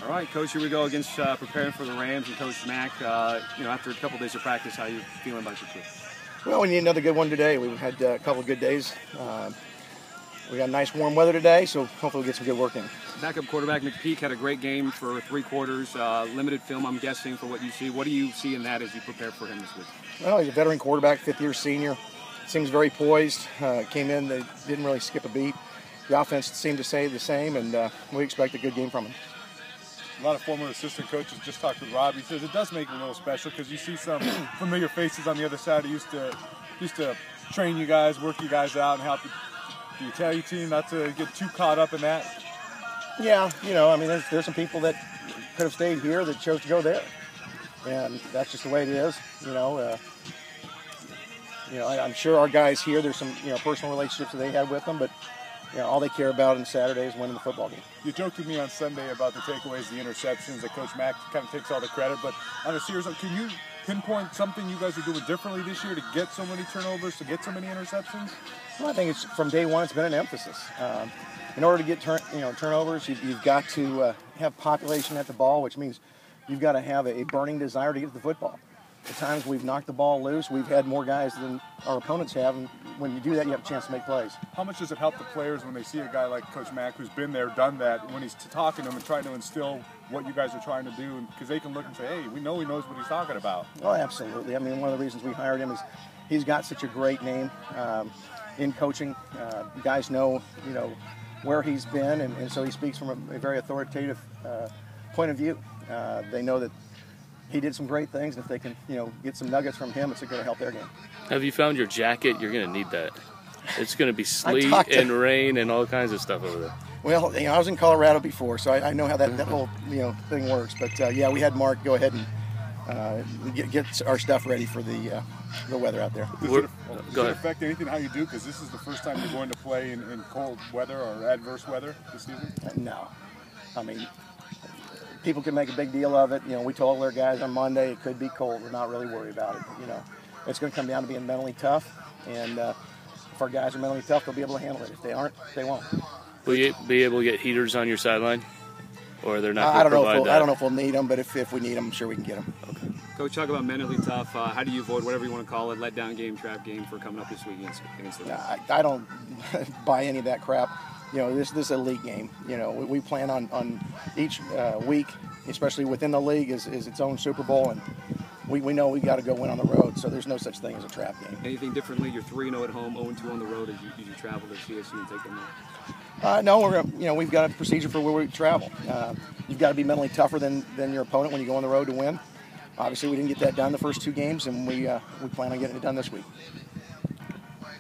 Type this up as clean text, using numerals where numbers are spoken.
All right, Coach, here we go against preparing for the Rams and Coach Mack. After a couple days of practice, how are you feeling about your trip? Well, we need another good one today. We've had a couple of good days. We got nice warm weather today, so hopefully we'll get some good work in. Backup quarterback McPeak had a great game for 3 quarters. Limited film, I'm guessing, for what you see. What do you see in that as you prepare for him this week? Well, he's a veteran quarterback, 5th-year senior. Seems very poised. Came in, they didn't really skip a beat. The offense seemed to stay the same, and we expect a good game from him. A lot of former assistant coaches just talked with Rob. He says it does make it a little special because you see some familiar faces on the other side who used to train you guys, work you guys out, and help the Italian team not to get too caught up in that. Yeah, there's some people that could have stayed here that chose to go there, and that's just the way it is. I'm sure our guys here, there's some personal relationships that they had with them, but all they care about on Saturday is winning the football game. You joked with me on Sunday about the takeaways, the interceptions, that Coach Mack kind of takes all the credit, but on a serious note, can you pinpoint something you guys are doing differently this year to get so many turnovers, to get so many interceptions? Well, I think it's from day one, it's been an emphasis. In order to get turnovers, you've got to have population at the ball, which means you've got to have a burning desire to get to the football. At times we've knocked the ball loose. We've had more guys than our opponents have, and when you do that, you have a chance to make plays. How much does it help the players when they see a guy like Coach Mack who's been there, done that, when he's talking to them and trying to instill what you guys are trying to do, because they can look and say, hey, we know he knows what he's talking about? Oh, absolutely. One of the reasons we hired him is he's got such a great name in coaching. Guys know, where he's been, and so he speaks from a very authoritative point of view. They know that he did some great things, and if they can, get some nuggets from him, it's going to help their game. Have you found your jacket? You're going to need that. It's going to be sleet and rain and all kinds of stuff over there. Well, I was in Colorado before, so I know how that whole thing works. But yeah, we had Mark go ahead and get our stuff ready for the weather out there. Does it affect anything how you do? Because this is the first time you're going to play in cold weather or adverse weather this season. No, people can make a big deal of it. We told our guys on Monday it could be cold. We're not really worried about it. It's going to come down to being mentally tough, and if our guys are mentally tough, they'll be able to handle it. If they aren't, they won't. Will you be able to get heaters on your sideline, or they're not? I don't know if we'll need them, but if we need them, I'm sure we can get them. Okay. Coach, talk about mentally tough. How do you avoid whatever you want to call it, letdown game, trap game, for coming up this week against the Rams? I don't buy any of that crap. This is a league game. We plan on each week, especially within the league, is its own Super Bowl, and we know we got to go win on the road. So there's no such thing as a trap game. Anything differently? You're 3-0 at home, 0-2 on the road as you travel to CSU and take them out. No, we've got a procedure for where we travel. You've got to be mentally tougher than your opponent when you go on the road to win. Obviously, we didn't get that done the first 2 games, and we plan on getting it done this week.